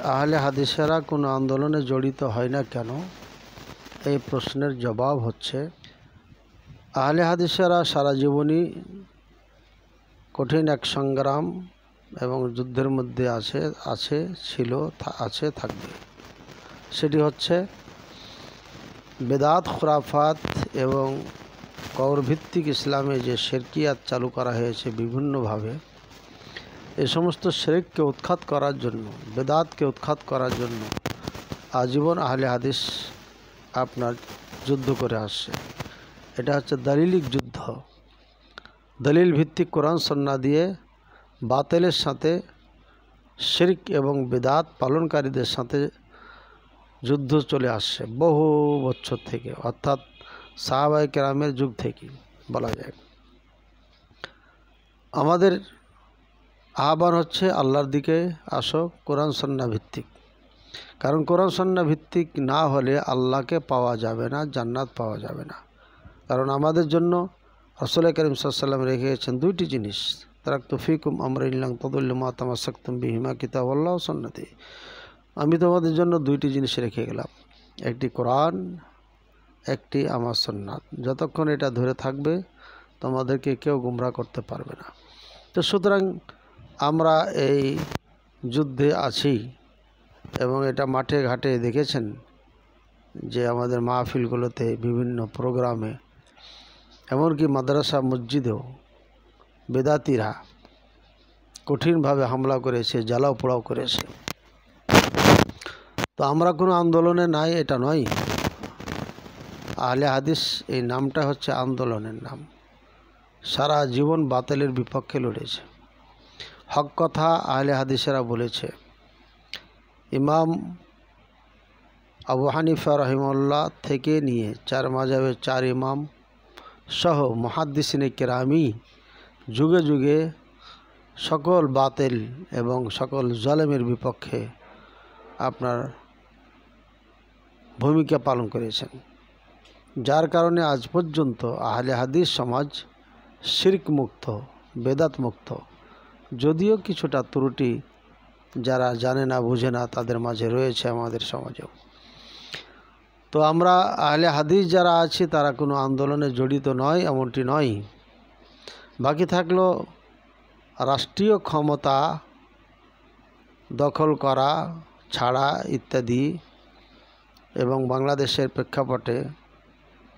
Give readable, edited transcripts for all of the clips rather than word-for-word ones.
আহলে হাদিসেরা কোনো আন্দোলনে জড়িত হয় না কেন, এই প্রশ্নের জবাব হচ্ছে আহলে হাদিসেরা সারা জীবনই কঠিন এক সংগ্রাম এবং যুদ্ধের মধ্যে ছিল, থাকবে। সেটি হচ্ছে বেদাত, খুরাফাত এবং কওরভিত্তিক ইসলামে যে শিরকিয়াত চালু করা হয়েছে বিভিন্নভাবে, এই সমস্ত শিরককে উৎখাত করার জন্য, বেদাতকে উৎখাত করার জন্য আজীবন আহলে হাদিস আপনার যুদ্ধ করে আসছে। এটা হচ্ছে দলিলিক যুদ্ধ। দলিল ভিত্তিক কোরআন সুন্নাহ দিয়ে বাতিলের সাথে, শিরক এবং বেদাত পালনকারীদের সাথে যুদ্ধ চলে আসছে বহু বছর থেকে, অর্থাৎ সাহাবায়ে কেরামের যুগ থেকে বলা যায়। আমাদের আহ্বান হচ্ছে আল্লাহর দিকে আসো, কোরআন সুন্নাহ ভিত্তিক। কারণ কোরআন সুন্নাহ ভিত্তিক না হলে আল্লাহকে পাওয়া যাবে না, জান্নাত পাওয়া যাবে না। কারণ আমাদের জন্য রাসূল করিম সাল্লাল্লাহু আলাইহি ওয়াসাল্লাম রেখে গেছেন দুইটি জিনিস, তারাকতু ফিকুম আমরাইন লান তাদুল্লু মা তামাসসাকতুম বিহিমা কিতাবুল্লাহ ওয়া সুন্নতি। আমি তোমাদের জন্য দুইটি জিনিস রেখে গেলাম, একটি কোরআন, একটি আমার সুন্নাত। যতক্ষণ এটা ধরে থাকবে তোমাদেরকে কেউ গুমরাহ করতে পারবে না। তো সুতরাং আমরা এই যুদ্ধে আছি এবং এটা মাঠে ঘাটে দেখেছেন যে আমাদের মাহফিলগুলোতে, বিভিন্ন প্রোগ্রামে, এমনকি মাদ্রাসা মসজিদেও বেদাতিরা কঠিনভাবে হামলা করেছে, জ্বালাও পোড়াও করেছে। তো আমরা কোনো আন্দোলনে নাই এটা নয়। আহলে হাদিস এই নামটা হচ্ছে আন্দোলনের নাম। সারা জীবন বাতিলের বিপক্ষে লড়েছে, হক কথা আহলে হাদিসেরা বলেছে। ইমাম আবু হানিফা রাহিমাহুল্লাহ থেকে নিয়ে 4 মাযহাবের 4 ইমাম সহ মুহাদ্দিসিনে কেরামি যুগে যুগে সকল বাতিল এবং সকল জালেমের বিপক্ষে আপনার ভূমিকা পালন করেছেন, যার কারণে আজ পর্যন্ত আহলে হাদিস সমাজ শিরক মুক্ত, বেদাত মুক্ত। যদিও কিছুটা ত্রুটি যারা জানে না, বুঝে না, তাদের মাঝে রয়েছে আমাদের সমাজেও। তো আমরা আহলে হাদিস যারা আছি তারা কোনো আন্দোলনে জড়িত নয়, এমনটি নয়। বাকি থাকলো রাষ্ট্রীয় ক্ষমতা দখল করা ছাড়া ইত্যাদি, এবং বাংলাদেশের প্রেক্ষাপটে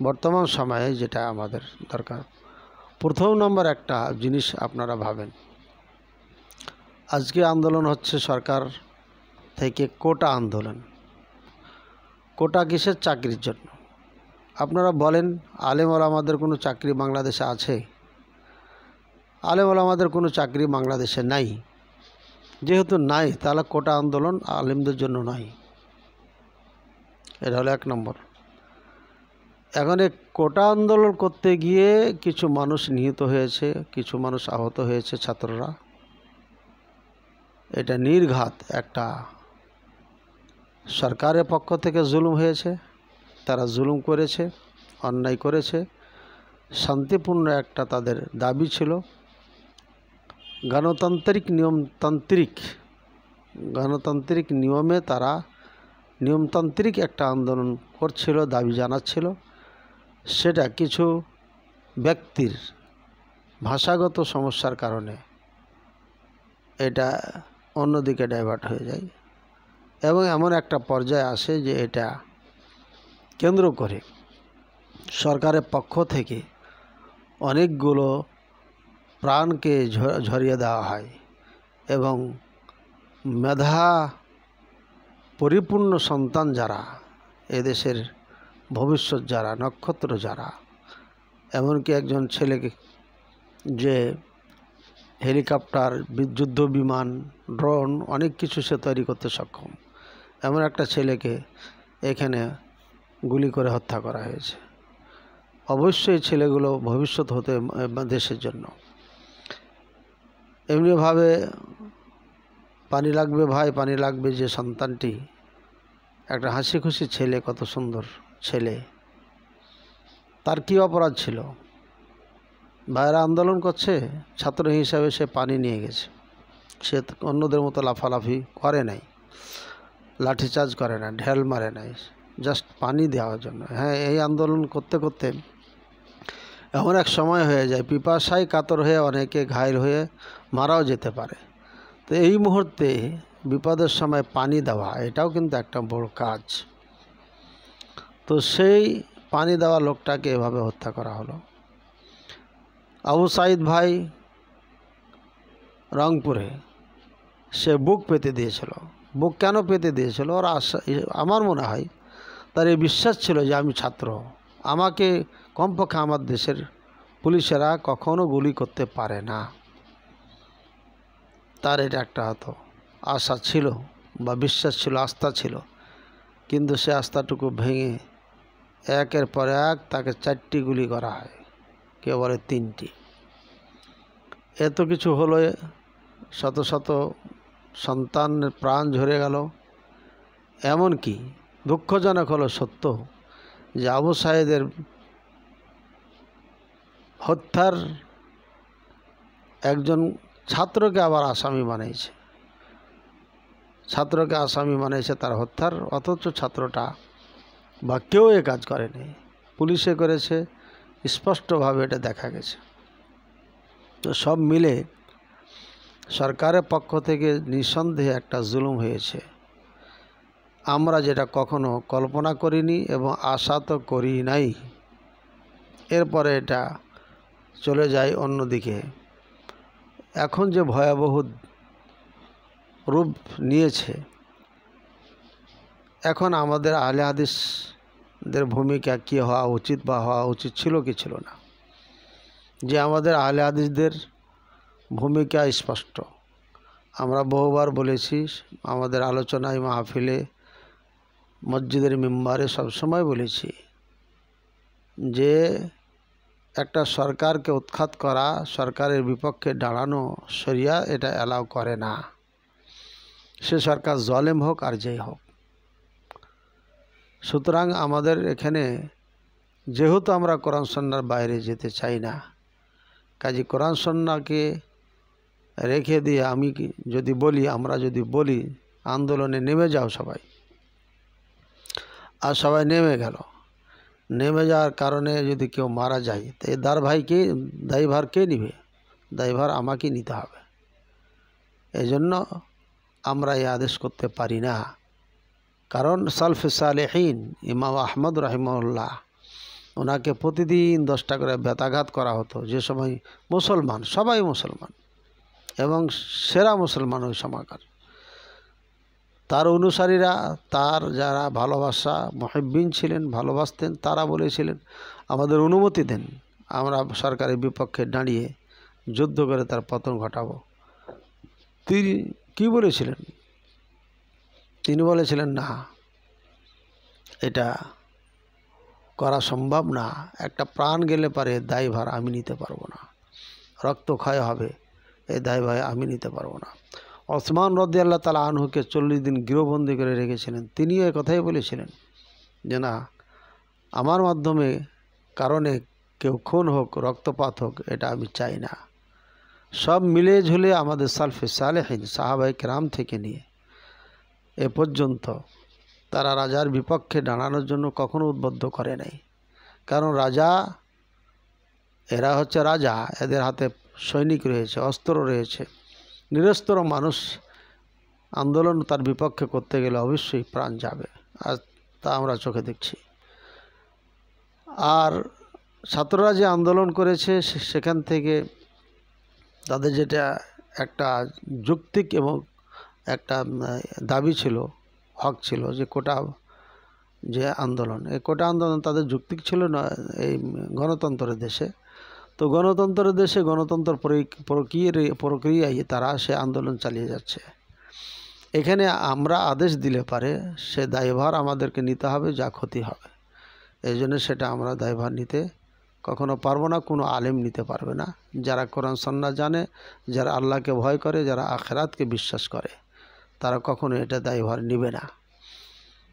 বর্তমান সময়ে যেটা আমাদের দরকার। প্রথম নম্বর একটা জিনিস আপনারা ভাবেন, আজকে আন্দোলন হচ্ছে সরকার থেকে কোটা আন্দোলন। কোটা কিসের? চাকরির জন্য। আপনারা বলেন, আলেম ওলামাদের কোনো চাকরি বাংলাদেশে আছে? আলেম ওলামাদের কোনো চাকরি বাংলাদেশে নাই। যেহেতু নাই, তাহলে কোটা আন্দোলন আলেমদের জন্য নয়। এটা হলো 1 নম্বর। এখন এই কোটা আন্দোলন করতে গিয়ে কিছু মানুষ নিহত হয়েছে, কিছু মানুষ আহত হয়েছে, ছাত্ররা। এটা নির্ঘাত একটা সরকারের পক্ষ থেকে জুলুম হয়েছে। তারা জুলুম করেছে, অন্যায় করেছে। শান্তিপূর্ণ একটা তাদের দাবি ছিল, গণতান্ত্রিক নিয়মে তারা নিয়মতান্ত্রিক একটা আন্দোলন করছিল, দাবি জানাচ্ছিল। সেটা কিছু ব্যক্তির ভাষাগত সমস্যার কারণে এটা অন্যদিকে ডাইভার্ট হয়ে যায় এবং এমন একটা পর্যায়ে আসে যে এটা কেন্দ্র করে সরকারের পক্ষ থেকে অনেকগুলো প্রাণকে ঝরিয়ে দেওয়া হয় এবং মেধা পরিপূর্ণ সন্তান যারা, এদেশের ভবিষ্যৎ যারা, নক্ষত্র যারা, এমনকি একজন ছেলেকে যে হেলিকপ্টার, যুদ্ধ বিমান, ড্রোন, অনেক কিছু সে তৈরি করতে সক্ষম, এমন একটা ছেলেকে এখানে গুলি করে হত্যা করা হয়েছে। অবশ্যই ছেলেগুলো ভবিষ্যৎ হতে দেশের জন্য। এমনিভাবে পানি লাগবে ভাই, পানি লাগবে যে সন্তানটি, একটা হাসি খুশি ছেলে, কত সুন্দর ছেলে, তার কি অপরাধ ছিল? ভাইরা আন্দোলন করছে, ছাত্র হিসাবে সে পানি নিয়ে গেছে, সে অন্যদের মতো লাফালাফি করে নাই। লাঠিচার্জ করে না, ঢেল মারে নাই, জাস্ট পানি দেওয়ার জন্য। হ্যাঁ, এই আন্দোলন করতে করতে এমন এক সময় হয়ে যায় পিপাসায় কাতর হয়ে অনেকে ঘায়েল হয়ে মারাও যেতে পারে। তো এই মুহূর্তে বিপদের সময় পানি দেওয়া এটাও কিন্তু একটা বড় কাজ। তো সেই পানি দেওয়া লোকটাকে এভাবে হত্যা করা হলো। আবু সাঈদ ভাই রংপুরে, সে বুক পেতে দিয়েছিল। বুক কেন পেতে দিয়েছিল? ওর আশা, আমার মনে হয় তার এই বিশ্বাস ছিল যে আমি ছাত্র, আমাকে কমপক্ষে আমার দেশের পুলিশেরা কখনো গুলি করতে পারে না। তার এটা একটা হয়তো আশা ছিল বা বিশ্বাস ছিল, আস্থা ছিল। কিন্তু সে আস্থাটুকু ভেঙে একের পর এক তাকে 4টি গুলি করা হয়, কেউ বলে 3টি। এত কিছু হলো, শত শত সন্তানের প্রাণ ঝরে গেল। এমনকি দুঃখজনক হলো সত্য যে আবু সাঈদের হত্যার একজন ছাত্রকে আবার আসামি বানিয়েছে, ছাত্রকে আসামি বানিয়েছে তার হত্যার, অথচ ছাত্রটা বা কেউ এ কাজ করেনি, পুলিশে করেছে, স্পষ্টভাবে এটা দেখা গেছে। তো সব মিলে সরকারের পক্ষ থেকে নিঃসন্দেহে একটা জুলুম হয়েছে, আমরা যেটা কখনো কল্পনা করিনি এবং আশা তো করি নাই। এরপরে এটা চলে যায় অন্যদিকে। এখন যে ভয়াবহ রূপ নিয়েছে, এখন আমাদের আহলে হাদিসদের ভূমিকা কী হওয়া উচিত বা হওয়া উচিত ছিল কি ছিল না, যে আমাদের আহলে হাদিসদের ভূমিকা স্পষ্ট। আমরা বহুবার বলেছি, আমাদের আলোচনায়, মাহফিলে, মসজিদের মিম্বারে সবসময় বলেছি যে একটা সরকারকে উৎখাত করা, সরকারের বিপক্ষে দাঁড়ানো শরিয়া এটা অ্যালাউ করে না, সে সরকার জালেম হোক আর যেই হোক। সুতরাং আমাদের এখানে যেহেতু আমরা কোরআন সুন্নাহর বাইরে যেতে চাই না, কাজে কোরআন সুন্নাহকে রেখে দিয়ে আমি যদি বলি, আমরা যদি বলি আন্দোলনে নেমে যাও সবাই, আর সবাই নেমে গেল, নেমে যাওয়ার কারণে যদি কেউ মারা যায়, তো এই দায়ভার কে নিবে? দায়ভার আমাকে নিতে হবে। এই জন্য আমরা এই আদেশ করতে পারি না। কারণ সালফে সালেহীন ইমাম আহমদ রাহিমাহুল্লাহ, ওনাকে প্রতিদিন 10টা করে বেতাঘাত করা হতো, যে সময় মুসলমান, সবাই মুসলমান এবং সেরা মুসলমান ওই সময়কার। তার অনুসারীরা, তার যারা ভালোবাসা মুহিব্বিন ছিলেন, ভালোবাসতেন, তারা বলেছিলেন আমাদের অনুমতি দেন, আমরা সরকারের বিপক্ষে দাঁড়িয়ে যুদ্ধ করে তার পতন ঘটাবো। তিনি কি বলেছিলেন? তিনি বলেছিলেন না, এটা করা সম্ভব না, একটা প্রাণ গেলে পারে দায়ভার আমি নিতে পারবো না, রক্তক্ষয় হবে, এই দায়ভার আমি নিতে পারবো না। ওসমান রাদিয়াল্লাহু তাআলা আনহুকে 40 দিন গৃহবন্দী করে রেখেছিলেন, তিনিও এই কথাই বলেছিলেন যে না, আমার মাধ্যমে কারণে কেউ খুন হোক, রক্তপাত হোক, এটা আমি চাই না। সব মিলে ঝুলে আমাদের সালফে সালেহীন সাহাবায়ে কেরাম থেকে নিয়ে এ পর্যন্ত তারা রাজার বিপক্ষে দাঁড়ানোর জন্য কখনো উদ্বুদ্ধ করে নাই। কারণ রাজা, এরা হচ্ছে রাজা, এদের হাতে সৈনিক রয়েছে, অস্ত্র রয়েছে। নিরস্ত্র মানুষ আন্দোলন তার বিপক্ষে করতে গেলে অবশ্যই প্রাণ যাবে, আর তা আমরা চোখে দেখছি। আর ছাত্ররা যে আন্দোলন করেছে, সেখান থেকে তাদের যেটা একটা যৌক্তিক এবং একটা দাবি ছিল, হক ছিল, যে কোটা যে আন্দোলন, এই কোটা আন্দোলন তাদের যৌক্তিক ছিল না এই গণতন্ত্রের দেশে। তো গণতন্ত্রের দেশে গণতন্ত্র প্রক্রিয়ায় তারা সে আন্দোলন চালিয়ে যাচ্ছে। এখানে আমরা আদেশ দিলে পারে সে দায়ভার আমাদেরকে নিতে হবে, যা ক্ষতি হবে। এই জন্য সেটা আমরা দায়ভার নিতে কখনো পারবো না, কোনো আলেম নিতে পারবে না। যারা কোরআন সুন্নাহ জানে, যারা আল্লাহকে ভয় করে, যারা আখিরাতকে বিশ্বাস করে, তারা কখনো এটা দায়ভার নেবে না।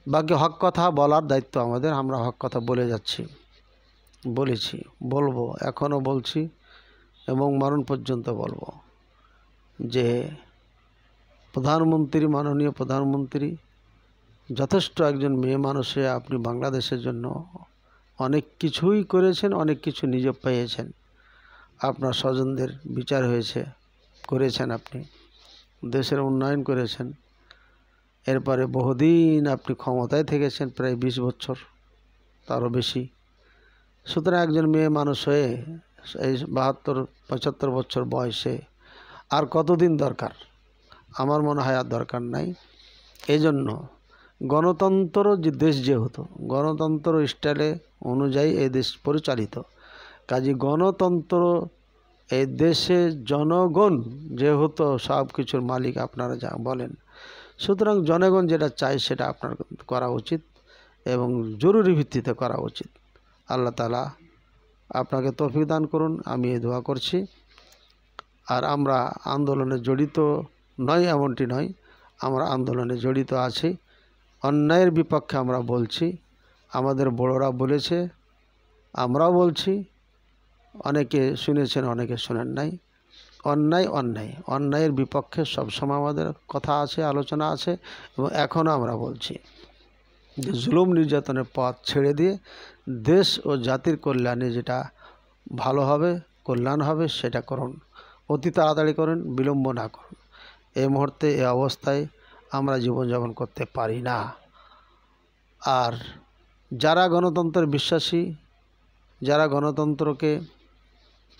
বাকি হক কথা বলার দায়িত্ব আমাদের, আমরা হক কথা বলে যাচ্ছি, বলেছি, বলবো, এখনও বলছি এবং মরণ পর্যন্ত বলবো যে প্রধানমন্ত্রী, মাননীয় প্রধানমন্ত্রী যথেষ্ট একজন মেয়ে মানুষে আপনি বাংলাদেশের জন্য অনেক কিছুই করেছেন, অনেক কিছু নিজে পেয়েছেন। আপনার স্বজনদের বিচার করেছেন, আপনি দেশের উন্নয়ন করেছেন। এরপরে বহুদিন আপনি ক্ষমতায় থেকেছেন, প্রায় 20 বছর, তারও বেশি। সুতরাং একজন মেয়ে মানুষ হয়ে এই 72-75 বছর বয়সে আর কতদিন দরকার? আমার মনে হয় আর দরকার নাই। এই জন্য গণতন্ত্র যে দেশ, যেহেতু গণতন্ত্র স্টাইলে অনুযায়ী এই দেশ পরিচালিত, কাজে গণতন্ত্র এই দেশে জনগণ যেহেতু সব কিছুর মালিক আপনারা যা বলেন, সুতরাং জনগণ যেটা চায় সেটা আপনার করা উচিত এবং জরুরি ভিত্তিতে করা উচিত। আল্লাহ তাআলা আপনাকে তৌফিক দান করুন, আমি এই দোয়া করছি। আর আমরা আন্দোলনে জড়িত নয় এমনটি নয়, আমরা আন্দোলনে জড়িত আছি। অন্যায়ের বিপক্ষে আমরা বলছি, আমাদের বড়রা বলেছে, আমরাও বলছি। অনেকে শুনেছেন, অনেকে শোনেন নাই। অন্যায়ের বিপক্ষে সবসময় আমাদের কথা আছে, আলোচনা আছে, এবং এখনও আমরা বলছি যে জুলুম নির্যাতনের পথ ছেড়ে দিয়ে দেশ ও জাতির কল্যাণে যেটা ভালো হবে, কল্যাণ হবে, সেটা করুন। অতি তাড়াতাড়ি করুন, বিলম্ব না করুন। এই মুহূর্তে এই অবস্থায় আমরা জীবনযাপন করতে পারি না। আর যারা গণতন্ত্রের বিশ্বাসী, যারা গণতন্ত্রকে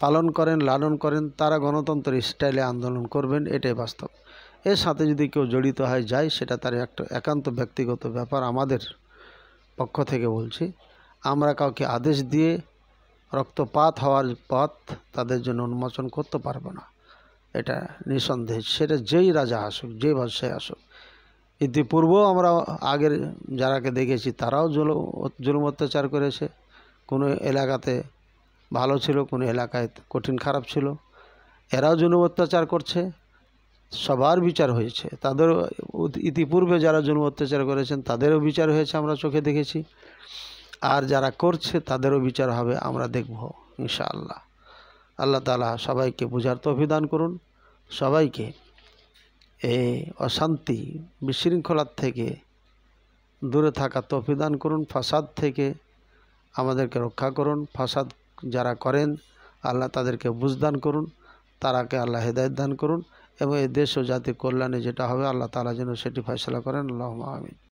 পালন করেন, লালন করেন, তারা গণতন্ত্রের স্টাইলে আন্দোলন করবেন, এটাই বাস্তব। এর সাথে যদি কেউ জড়িত হয় যায়, সেটা তার একটা একান্ত ব্যক্তিগত ব্যাপার। আমাদের পক্ষ থেকে বলছি, আমরা কাউকে আদেশ দিয়ে রক্তপাত হওয়ার পথ তাদের জন্য উন্মোচন করতে পারবো না, এটা নিঃসন্দেহে। সেটা যেই রাজা আসুক, যেই বাদশাহ আসুক। ইতিপূর্বেও আমরা আগের যারাকে দেখেছি, তারাও জুলুম অত্যাচার করেছে। কোনো এলাকাতে ভালো ছিল, কোনো এলাকায় কঠিন খারাপ ছিল, এরাও জুলুম অত্যাচার করছে, সবার বিচার হয়েছে। তাদেরও ইতিপূর্বে যারা জুলুম অত্যাচার করেছেন তাদেরও বিচার হয়েছে, আমরা চোখে দেখেছি। আর যারা করছে তাদেরও বিচার হবে, আমরা দেখব ইনশাআল্লাহ। আল্লাহ তাআলা সবাইকে বুঝার তৌফিক দান করুন, সবাইকে এই অশান্তি বিশৃঙ্খলার থেকে দূরে থাকার তৌফিক দান করুন, ফাসাদ থেকে আমাদেরকে রক্ষা করুন। ফাসাদ যারা করেন, আল্লাহ তাদেরকে বুঝদান করুন, তারাকে আল্লাহ হেদায়েত দান করুন, এবং এই দেশ ও জাতির কল্যাণে যেটা হবে আল্লাহ তাআলা যেন সেটি ফয়সালা করেন। আল্লাহুম্মা আমিন।